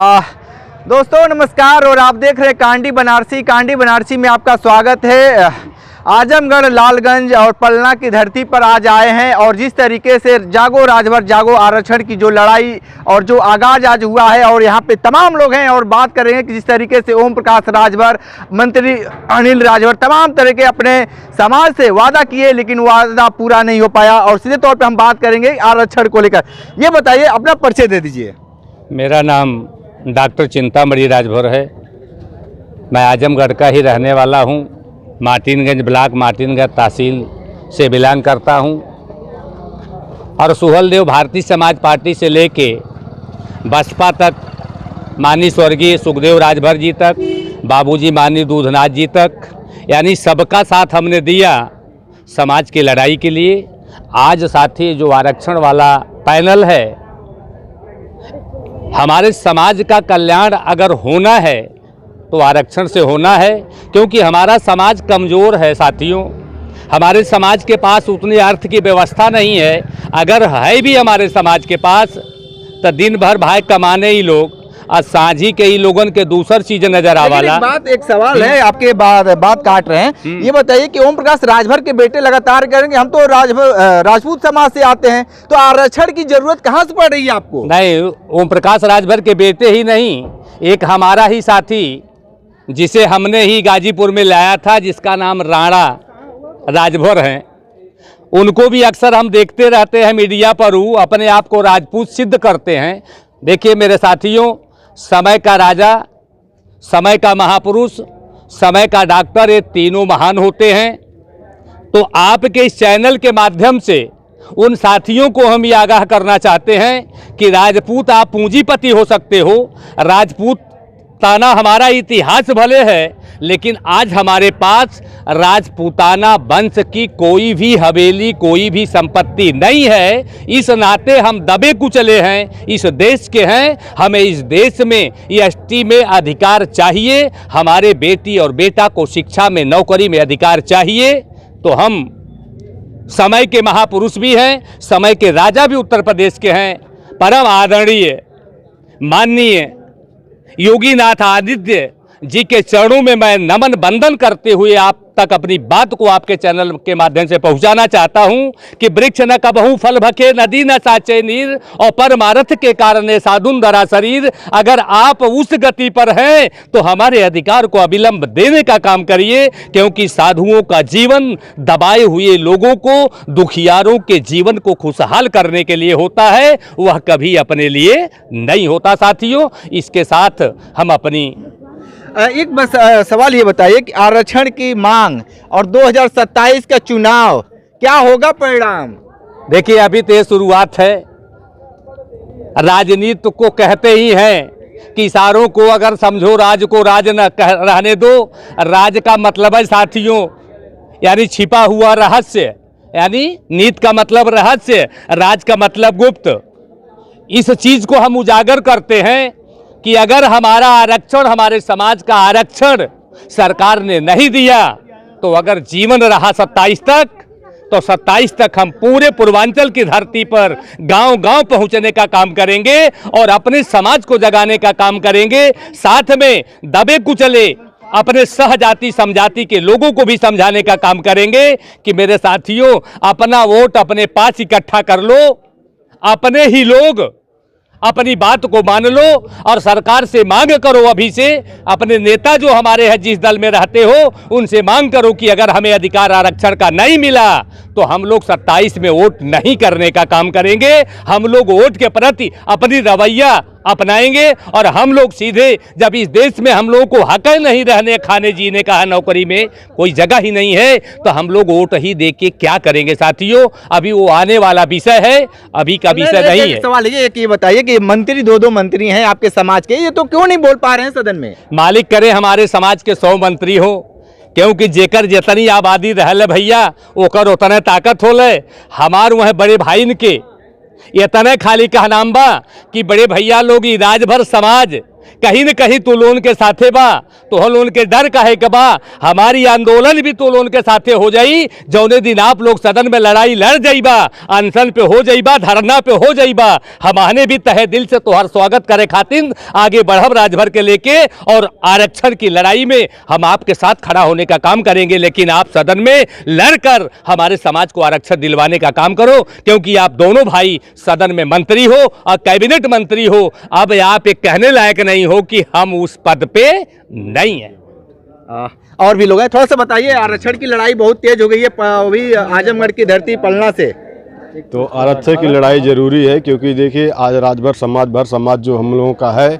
दोस्तों नमस्कार और आप देख रहे हैं कांडी बनारसी। कांडी बनारसी में आपका स्वागत है। आजमगढ़, लालगंज और पलना की धरती पर आज आए हैं और जिस तरीके से जागो राजभर जागो आरक्षण की जो लड़ाई और जो आगाज आज हुआ है और यहाँ पे तमाम लोग हैं और बात करेंगे कि जिस तरीके से ओम प्रकाश राजभर, मंत्री अनिल राजभर तमाम तरह के अपने समाज से वादा किए लेकिन वादा पूरा नहीं हो पाया और सीधे तौर पर हम बात करेंगे आरक्षण को लेकर। ये बताइए, अपना परिचय दे दीजिए। मेरा नाम डॉक्टर चिंतामणि राजभर है। मैं आजमगढ़ का ही रहने वाला हूँ। मार्टिनगंज ब्लॉक, मार्टिनगंज तहसील से बिलोंग करता हूँ और सुहलदेव भारतीय समाज पार्टी से लेके बसपा तक, माननीय स्वर्गीय सुखदेव राजभर जी तक, बाबूजी माननीय दूधनाथ जी तक, यानी सबका साथ हमने दिया समाज की लड़ाई के लिए। आज साथी जो आरक्षण वाला पैनल है, हमारे समाज का कल्याण अगर होना है तो आरक्षण से होना है, क्योंकि हमारा समाज कमज़ोर है साथियों। हमारे समाज के पास उतनी अर्थ की व्यवस्था नहीं है। अगर है भी हमारे समाज के पास तो दिन भर भाई कमाने ही लोग और साझी के ही लोगन के दूसर चीज नजर आवाला। एक सवाल है, आपके बात काट रहे हैं। ये बताइए कि ओम प्रकाश राजभर के बेटे लगातार करेंगे हम तो राजपूत समाज से आते हैं, तो आरक्षण की जरूरत कहाँ से पड़ रही है आपको? नहीं, ओम प्रकाश राजभर के बेटे ही नहीं, एक हमारा ही साथी जिसे हमने ही गाजीपुर में लाया था, जिसका नाम राणा राजभर है, उनको भी अक्सर हम देखते रहते हैं मीडिया पर। वो अपने आप को राजपूत सिद्ध करते हैं। देखिए मेरे साथियों, समय का राजा, समय का महापुरुष, समय का डॉक्टर, ये तीनों महान होते हैं। तो आपके इस चैनल के माध्यम से उन साथियों को हम ये आगाह करना चाहते हैं कि राजपूत आप पूंजीपति हो सकते हो। राजपूत ताना हमारा इतिहास भले है, लेकिन आज हमारे पास राजपूताना वंश की कोई भी हवेली, कोई भी संपत्ति नहीं है। इस नाते हम दबे कुचले हैं, इस देश के हैं। हमें इस देश में एसटी में अधिकार चाहिए, हमारे बेटी और बेटा को शिक्षा में, नौकरी में अधिकार चाहिए। तो हम समय के महापुरुष भी हैं, समय के राजा भी उत्तर प्रदेश के हैं। परम आदरणीय माननीय योगीनाथ आदित्य जी के चरणों में मैं नमन बंदन करते हुए आप तक अपनी बात को आपके चैनल के माध्यम से पहुंचाना चाहता हूं कि वृक्ष न कबहू फल भके, नदी न साचे नीर, और परमार्थ के कारण साधुन दरा शरीर। अगर आप उस गति पर हैं तो हमारे अधिकार को अविलंब देने का काम करिए, क्योंकि साधुओं का जीवन दबाए हुए लोगों को, दुखियारों के जीवन को खुशहाल करने के लिए होता है, वह कभी अपने लिए नहीं होता साथियों। इसके साथ हम अपनी एक बस सवाल ये बताइए कि आरक्षण की मांग और 2027 का चुनाव क्या होगा परिणाम? देखिए अभी तो ये शुरुआत है। राजनीति को कहते ही हैं कि इशारों को अगर समझो राज को राज न रहने दो। राज का मतलब है साथियों, यानी छिपा हुआ रहस्य, यानी नीति का मतलब रहस्य, राज का मतलब गुप्त। इस चीज को हम उजागर करते हैं कि अगर हमारा आरक्षण, हमारे समाज का आरक्षण सरकार ने नहीं दिया तो अगर जीवन रहा 27 तक, तो 27 तक हम पूरे पूर्वांचल की धरती पर गांव-गांव पहुंचने का काम करेंगे और अपने समाज को जगाने का काम करेंगे। साथ में दबे कुचले अपने सहजाति समजाति के लोगों को भी समझाने का काम करेंगे कि मेरे साथियों, अपना वोट अपने पास इकट्ठा कर लो, अपने ही लोग अपनी बात को मान लो और सरकार से मांग करो। अभी से अपने नेता जो हमारे हैं, जिस दल में रहते हो, उनसे मांग करो कि अगर हमें अधिकार आरक्षण का नहीं मिला तो हम लोग 27 में वोट नहीं करने का काम करेंगे। हम लोग वोट के प्रति अपनी रवैया अपनाएंगे और हम लोग सीधे, जब इस देश में हम लोगों को हक नहीं रहने, खाने जीने का, नौकरी में कोई जगह ही नहीं है, तो हम लोग वोट ही दे के क्या करेंगे साथियों? अभी वो आने वाला विषय है, अभी का विषय नहीं है। सवाल ये बताइए कि मंत्री, दो मंत्री हैं आपके समाज के, ये तो क्यों नहीं बोल पा रहे हैं सदन में? मालिक करे हमारे समाज के 100 मंत्री हो, क्योंकि जेकर जितनी आबादी रहले भैया ओकर उतने ताकत होले। हमार वह बड़े भाई के इतने खाली कहनाम बा कि बड़े भैया लोग राजभर समाज कहीं न कहीं तू लोन के साथे बा, तो लोन के डर काहे के बा। हमारी आंदोलन भी तो लोन के साथे हो जाई। जौने दिन आप लोग सदन में लड़ाई लड़ जाइबा, अनशन पे हो जाइबा, धरना पे हो जाइबा, हमारे भी तहे दिल से तोहर स्वागत करे खातिर आगे बढ़ब राजभर के लेके, और आरक्षण की लड़ाई में हम आपके साथ खड़ा होने का काम करेंगे। लेकिन आप सदन में लड़कर हमारे समाज को आरक्षण दिलवाने का काम करो, क्योंकि आप दोनों भाई सदन में मंत्री हो और कैबिनेट मंत्री हो। अब आप एक कहने लायक नहीं हो कि हम उस पद पे नहीं है। और भी लोग हैं, थोड़ा सा बताइए। आरक्षण की लड़ाई बहुत तेज हो गई है अभी आजमगढ़ की धरती पलना से। तो आरक्षण की लड़ाई ज़रूरी है, क्योंकि देखिए आज राजभर समाज जो हम लोगों का है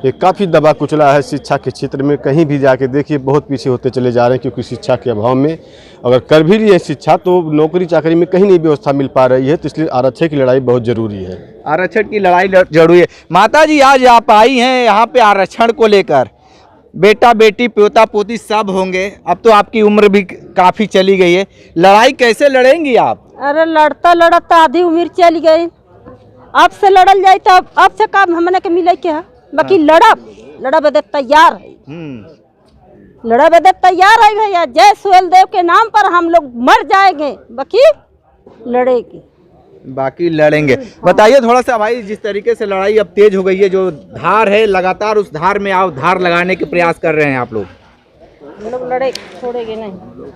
ये काफ़ी दबा कुचला है। शिक्षा के क्षेत्र में कहीं भी जाके देखिए बहुत पीछे होते चले जा रहे हैं, क्योंकि शिक्षा के अभाव में अगर कर भी रही है शिक्षा तो नौकरी चाकरी में कहीं नहीं व्यवस्था मिल पा रही है। तो इसलिए आरक्षण की लड़ाई बहुत ज़रूरी है। आरक्षण की लड़ाई जरूरी है। माता जी आज आप आई हैं यहाँ पे आरक्षण को लेकर, बेटा बेटी पोता पोती सब होंगे, अब तो आपकी उम्र भी काफ़ी चली गई है, लड़ाई कैसे लड़ेंगी आप? अरे लड़ता लड़ता आधी उम्र चली गई, अब से लड़ल जाए तो अब से काम हमने के मिले क्या, बाकी लड़ा बदे तैयार है, लड़ा बदे तैयार है भैया। जय सुहेल देव के नाम पर हम लोग मर जाएंगे, बाकी लड़ेंगे, बाकी लड़ेंगे। बताइए थोड़ा सा भाई, जिस तरीके से लड़ाई अब तेज हो गई है, जो धार है लगातार उस धार में आप धार लगाने के प्रयास कर रहे हैं आप लोग लड़े छोड़ेंगे नहीं।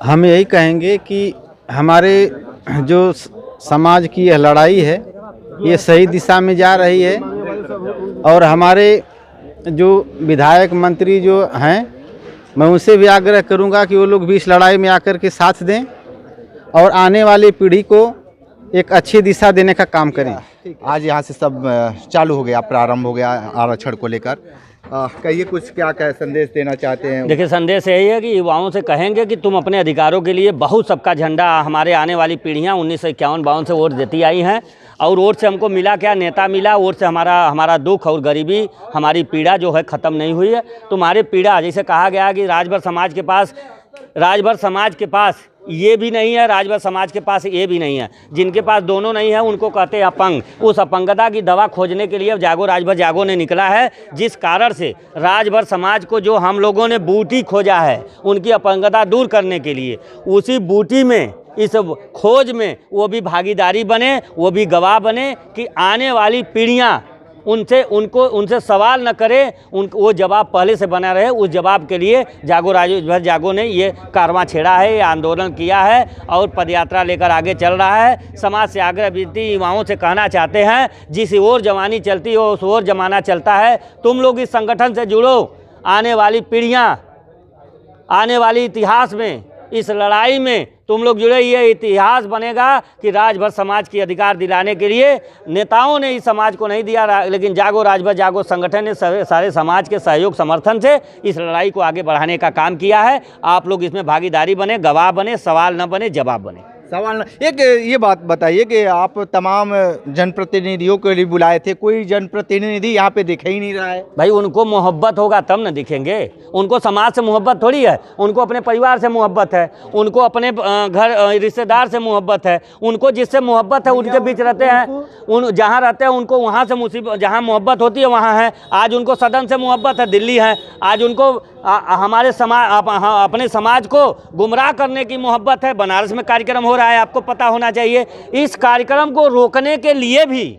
हम यही कहेंगे कि हमारे जो समाज की यह लड़ाई है ये सही दिशा में जा रही है, और हमारे जो विधायक मंत्री जो हैं मैं उनसे भी आग्रह करूंगा कि वो लोग भी इस लड़ाई में आकर के साथ दें और आने वाली पीढ़ी को एक अच्छी दिशा देने का काम करें। आज यहाँ से सब चालू हो गया, प्रारंभ हो गया आरक्षण को लेकर। कहिए कुछ, क्या संदेश देना चाहते हैं? देखिए संदेश यही है कि युवाओं से कहेंगे कि तुम अपने अधिकारों के लिए बहुत सबका झंडा, हमारे आने वाली पीढ़ियाँ 1951-52 से वोट देती आई हैं, और वोट से हमको मिला क्या, नेता मिला। वोट से हमारा दुख और गरीबी, हमारी पीड़ा जो है ख़त्म नहीं हुई है। तुम्हारी पीड़ा, जैसे कहा गया कि राजभर समाज के पास ये भी नहीं है, राजभर समाज के पास ये भी नहीं है। जिनके पास दोनों नहीं है उनको कहते हैं अपंग। उस अपंगता की दवा खोजने के लिए जागो राजभर जागो ने निकला है, जिस कारण से राजभर समाज को जो हम लोगों ने बूटी खोजा है उनकी अपंगता दूर करने के लिए, उसी बूटी में, इस खोज में वो भी भागीदारी बने, वो भी गवाह बने कि आने वाली पीढ़ियाँ उनसे सवाल न करें, वो जवाब पहले से बना रहे। उस जवाब के लिए जागो राजभर जागो ने ये कारवां छेड़ा है, ये आंदोलन किया है और पदयात्रा लेकर आगे चल रहा है। समाज से आग्रह विनती युवाओं से कहना चाहते हैं, जिस ओर जवानी चलती हो उस ओर जमाना चलता है। तुम लोग इस संगठन से जुड़ो, आने वाली पीढ़ियाँ, आने वाली इतिहास में, इस लड़ाई में तुम लोग जुड़े। ये इतिहास बनेगा कि राजभर समाज की अधिकार दिलाने के लिए नेताओं ने इस समाज को नहीं दिया, लेकिन जागो राजभर जागो संगठन ने सारे समाज के सहयोग समर्थन से इस लड़ाई को आगे बढ़ाने का काम किया है। आप लोग इसमें भागीदारी बने, गवाह बने, सवाल न बने, जवाब बने। सवाल एक ये बात बताइए कि आप तमाम जनप्रतिनिधियों के लिए बुलाए थे, कोई जनप्रतिनिधि यहाँ पे दिख ही नहीं रहा है। भाई उनको मोहब्बत होगा तब न दिखेंगे। उनको समाज से मोहब्बत थोड़ी है, उनको अपने परिवार से मोहब्बत है, उनको अपने घर रिश्तेदार से मोहब्बत है, उनको जिससे मोहब्बत है उनके बीच रहते हैं। उन जहाँ रहते हैं उनको वहाँ से मुसीबत, जहाँ मोहब्बत होती है वहाँ है। आज उनको सदन से मोहब्बत है, दिल्ली है। आज उनको हमारे समाज, अपने समाज को गुमराह करने की मोहब्बत है। बनारस में कार्यक्रम हो रहा है, आपको पता होना चाहिए। इस कार्यक्रम को रोकने के लिए भी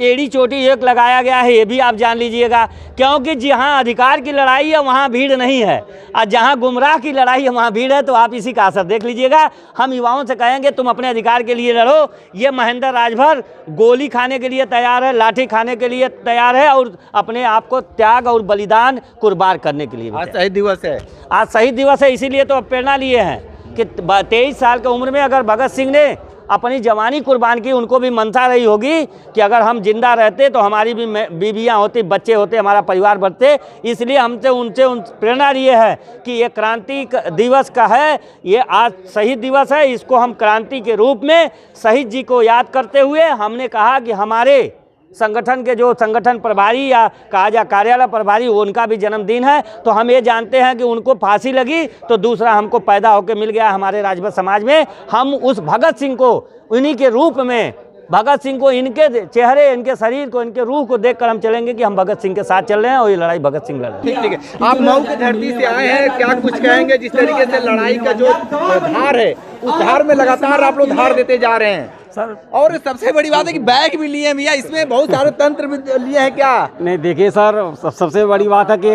एड़ी चोटी एक लगाया गया है, ये भी आप जान लीजिएगा। क्योंकि जहाँ अधिकार की लड़ाई है वहाँ भीड़ नहीं है, और जहाँ गुमराह की लड़ाई है वहाँ भीड़ है। तो आप इसी का असर देख लीजिएगा। हम युवाओं से कहेंगे तुम अपने अधिकार के लिए लड़ो। ये महेंद्र राजभर गोली खाने के लिए तैयार है, लाठी खाने के लिए तैयार है, और अपने आप को त्याग और बलिदान कुर्बान करने के लिए। आज शहीद दिवस है, आज शहीद दिवस है, इसीलिए तो प्रेरणा लिए हैं कि 23 साल की उम्र में अगर भगत सिंह ने अपनी जवानी कुर्बान की, उनको भी मनसा रही होगी कि अगर हम जिंदा रहते तो हमारी भी बीवियाँ होती, बच्चे होते, हमारा परिवार बढ़ते। इसलिए हमसे उनसे प्रेरणा लिए है कि ये क्रांति दिवस का है, ये आज शहीद दिवस है। इसको हम क्रांति के रूप में शहीद जी को याद करते हुए हमने कहा कि हमारे संगठन के जो संगठन प्रभारी या कहा जा कार्यालय प्रभारी, उनका भी जन्मदिन है। तो हम ये जानते हैं कि उनको फांसी लगी तो दूसरा हमको पैदा होकर मिल गया हमारे राजभर समाज में। हम उस भगत सिंह को उन्हीं के रूप में भगत सिंह को इनके चेहरे, इनके शरीर को, इनके रूह को देखकर हम चलेंगे कि हम भगत सिंह के साथ चल रहे हैं और ये लड़ाई भगत सिंह लड़ रहे हैं। ठीक है, आप मऊ की धरती से आए हैं, क्या कुछ कहेंगे जिस तरीके से लड़ाई का जो धार है उस धार में लगातार आप लोग धार देते जा रहे हैं सर? और सबसे बड़ी बात है कि बैग भी लिए हैं भैया, इसमें बहुत सारे तंत्र भी लिए हैं क्या? नहीं देखिए सर, सबसे बड़ी बात है कि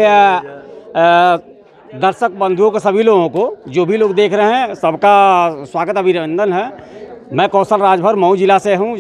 दर्शक बंधुओं को, सभी लोगों को, जो भी लोग देख रहे हैं, सबका स्वागत अभिनंदन है। मैं कौशल राजभर मऊ जिला से हूँ,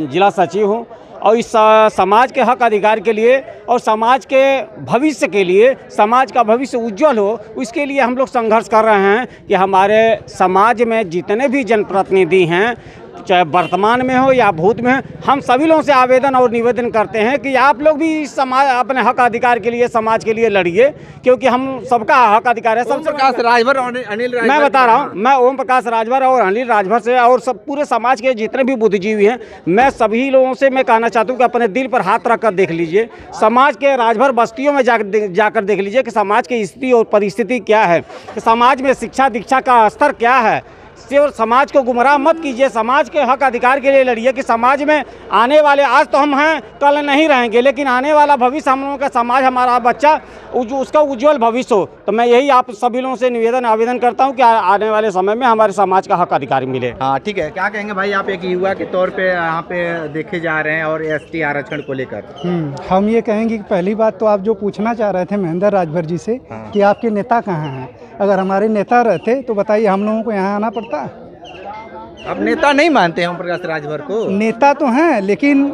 जिला सचिव हूँ और इस समाज के हक अधिकार के लिए और समाज के भविष्य के लिए, समाज का भविष्य उज्जवल हो, उसके लिए हम लोग संघर्ष कर रहे हैं कि हमारे समाज में जितने भी जनप्रतिनिधि हैं, चाहे वर्तमान में हो या भूत में, हम सभी लोगों से आवेदन और निवेदन करते हैं कि आप लोग भी समाज अपने हक अधिकार के लिए, समाज के लिए लड़िए, क्योंकि हम सबका हक अधिकार है। ओम प्रकाश राजभर और अनिल राजभर, मैं बता रहा हूँ, मैं ओम प्रकाश राजभर और अनिल राजभर से और सब पूरे समाज के जितने भी बुद्धिजीवी हैं, मैं सभी लोगों से मैं कहना चाहता हूँ कि अपने दिल पर हाथ रख कर देख लीजिए, समाज के राजभर बस्तियों में जाकर देख लीजिए कि समाज की स्थिति और परिस्थिति क्या है, कि समाज में शिक्षा दीक्षा का स्तर क्या है। सिर्फ समाज को गुमराह मत कीजिए, समाज के हक अधिकार के लिए लड़िए कि समाज में आने वाले, आज तो हम हैं, कल नहीं रहेंगे, लेकिन आने वाला भविष्य हम लोगों का समाज, हमारा बच्चा, उसका उज्जवल भविष्य हो। तो मैं यही आप सभी लोगों से निवेदन आवेदन करता हूं कि आने वाले समय में हमारे समाज का हक अधिकार मिले। हाँ ठीक है, क्या कहेंगे भाई, आप एक युवा के तौर पे यहाँ पे देखे जा रहे हैं और ST आरक्षण को लेकर? हम ये कहेंगे कि पहली बात तो आप जो पूछना चाह रहे थे महेंद्र राजभर जी से कि आपके नेता कहाँ हैं, अगर हमारे नेता रहते तो बताइए हम लोगों को यहाँ आना पड़ता? आप नेता नहीं मानते हैं ओम प्रकाश राजभर को? नेता तो हैं, लेकिन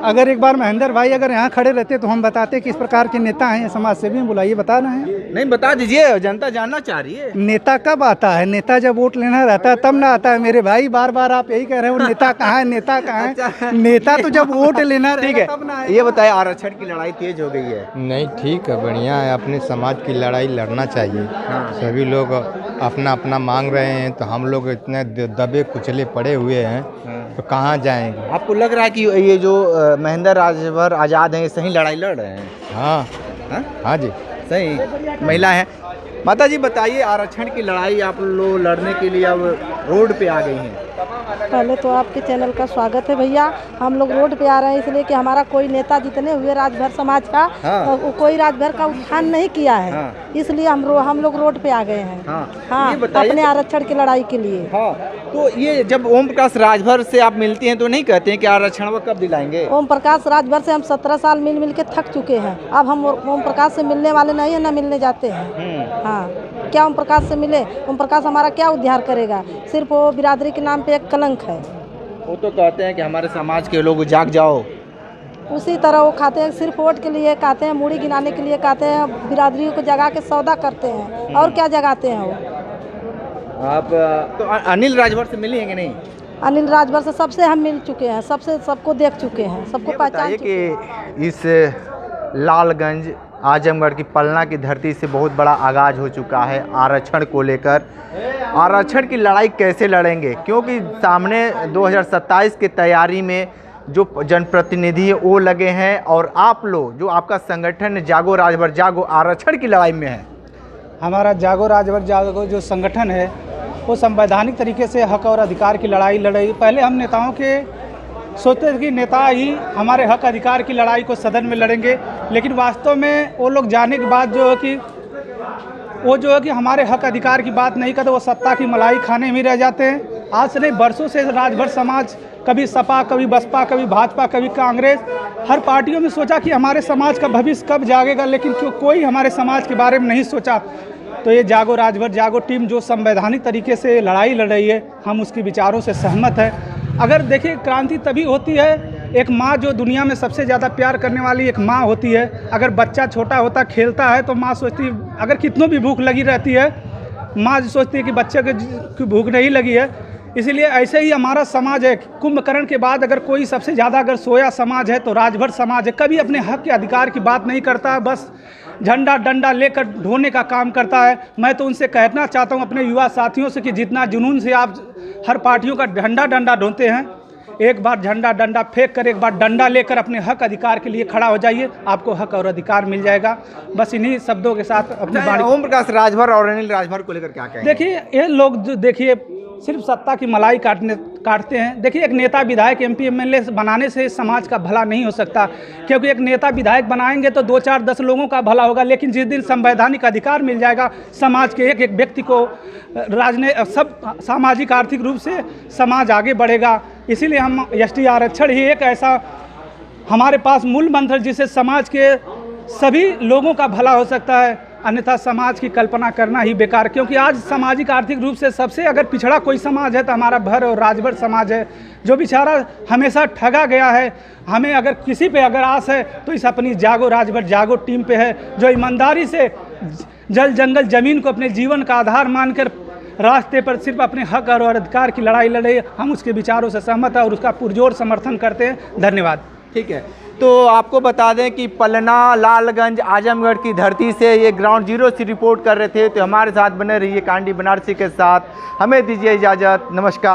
अगर एक बार महेंद्र भाई अगर यहाँ खड़े रहते तो हम बताते किस प्रकार के नेता हैं, समाज सेवी बुलाइए, बता रहे हैं। नहीं बता दीजिए, जनता जानना चाह रही है। नेता कब आता है? नेता जब वोट लेना रहता है तब ना आता है मेरे भाई, बार बार आप यही कह रहे हो नेता कहाँ है, नेता कहाँ है? नेता तो जब वोट लेना रहेगा तब ना आएगा। ये बताए, आरक्षण की लड़ाई तेज हो गई है? नहीं, ठीक है, बढ़िया है, अपने समाज की लड़ाई लड़ना चाहिए। सभी लोग अपना अपना मांग रहे हैं, तो हम लोग इतने दबे कुचले पड़े हुए हैं, तो कहाँ जाएंगे? आपको लग रहा है कि ये जो महेंद्र राजभर आज़ाद हैं, सही लड़ाई लड़ रहे हैं? हाँ हाँ जी, सही महिला है। माता जी बताइए, आरक्षण की लड़ाई आप लोग लड़ने के लिए अब रोड पे आ गई हैं। पहले तो आपके चैनल का स्वागत है भैया। हम लोग रोड पे आ रहे हैं इसलिए कि हमारा कोई नेता जितने हुए राजभर समाज का, कोई राजभर का उत्थान नहीं किया है, इसलिए हम लोग रोड पे आ गए हैं। हाँ, अपने आरक्षण की लड़ाई के लिए। हाँ, तो ये जब ओम प्रकाश राजभर से आप मिलती हैं तो नहीं कहते हैं कि आरक्षण वो कब दिलाएंगे? ओम प्रकाश राजभर से हम 17 साल मिल के थक चुके हैं, अब हम ओम प्रकाश से मिलने वाले नहीं है, ना मिलने जाते हैं। हाँ, क्या ओम प्रकाश से मिले? ओम प्रकाश हमारा क्या उद्धार करेगा? सिर्फ वो बिरादरी के नाम पे एक कलंक है। वो तो कहते हैं कि हमारे समाज के लोग जाग जाओ, उसी तरह वो खाते हैं, सिर्फ वोट के लिए कहते हैं, मूड़ी गिनाने के लिए कहते हैं, बिरादरियों को जगा के सौदा करते हैं, और क्या जगाते हैं वो। आप तो अनिल राजभर से मिली हैं कि नहीं? अनिल राजभर से सबसे हम मिल चुके हैं, सबको देख चुके हैं, सबको पहचान चुके हैं। कि इस लालगंज आजमगढ़ की पलना की धरती से बहुत बड़ा आगाज हो चुका है आरक्षण को लेकर। आरक्षण की लड़ाई कैसे लड़ेंगे, क्योंकि सामने 2027 की तैयारी में जो जनप्रतिनिधि है वो लगे हैं, और आप लोग जो आपका संगठन जागो राजभर जागो आरक्षण की लड़ाई में है। हमारा जागो राजभर जागो जो संगठन है वो संवैधानिक तरीके से हक और अधिकार की लड़ाई लड़ाई। पहले हम नेताओं के सोचते थे कि नेता ही हमारे हक अधिकार की लड़ाई को सदन में लड़ेंगे, लेकिन वास्तव में वो लोग जाने के बाद जो है कि हमारे हक अधिकार की बात नहीं करते, वो सत्ता की मलाई खाने में रह जाते हैं। आज से नहीं, बरसों से राजभर समाज कभी सपा, कभी बसपा, कभी भाजपा, कभी कांग्रेस, हर पार्टियों में सोचा कि हमारे समाज का भविष्य कब जागेगा, लेकिन क्यों कोई हमारे समाज के बारे में नहीं सोचा। तो ये जागो राजभर जागो टीम जो संवैधानिक तरीके से लड़ाई लड़ रही है, हम उसकी विचारों से सहमत है। अगर देखिए, क्रांति तभी होती है, एक माँ जो दुनिया में सबसे ज़्यादा प्यार करने वाली एक माँ होती है, अगर बच्चा छोटा होता खेलता है तो माँ सोचती है, अगर कितनों भी भूख लगी रहती है, माँ सोचती है कि बच्चे की भूख नहीं लगी है। इसीलिए ऐसे ही हमारा समाज है, कुंभकर्ण के बाद अगर कोई सबसे ज़्यादा अगर सोया समाज है तो राजभर समाज है। कभी अपने हक के अधिकार की बात नहीं करता है, बस झंडा डंडा लेकर ढोने का काम करता है। मैं तो उनसे कहना चाहता हूं अपने युवा साथियों से कि जितना जुनून से आप हर पार्टियों का झंडा डंडा ढोते हैं, एक बार झंडा डंडा फेंक कर एक बार डंडा लेकर अपने हक अधिकार के लिए खड़ा हो जाइए, आपको हक और अधिकार मिल जाएगा। बस इन्हीं शब्दों के साथ अपनी बात। ओम प्रकाश राजभर और अनिल राजभर को लेकर क्या कहेंगे? देखिए, ये लोग जो देखिए सिर्फ सत्ता की मलाई काटते हैं। देखिए, एक नेता विधायक MP MLA बनाने से समाज का भला नहीं हो सकता, क्योंकि एक नेता विधायक बनाएंगे तो 2 4 10 लोगों का भला होगा, लेकिन जिस दिन संवैधानिक अधिकार मिल जाएगा समाज के एक एक व्यक्ति को, सब सामाजिक आर्थिक रूप से समाज आगे बढ़ेगा। इसीलिए हम ST आरक्षण ही एक ऐसा हमारे पास मूल मंत्र जिससे समाज के सभी लोगों का भला हो सकता है, अन्यथा समाज की कल्पना करना ही बेकार। क्योंकि आज सामाजिक आर्थिक रूप से सबसे अगर पिछड़ा कोई समाज है तो हमारा भर और राजभर समाज है, जो बेचारा हमेशा ठगा गया है। हमें अगर किसी पे अगर आस है तो इस अपनी जागो राजभर जागो टीम पे है, जो ईमानदारी से जल जंगल ज़मीन को अपने जीवन का आधार मानकर रास्ते पर सिर्फ अपने हक और अधिकार की लड़ाई लड़े। हम उसके विचारों से सहमत हैं और उसका पुरजोर समर्थन करते हैं। धन्यवाद। ठीक है, तो आपको बता दें कि पलना, लालगंज, आजमगढ़ की धरती से ये ग्राउंड जीरो से रिपोर्ट कर रहे थे। तो हमारे साथ बने रहिए कांडी बनारसी के साथ। हमें दीजिए इजाज़त। नमस्कार।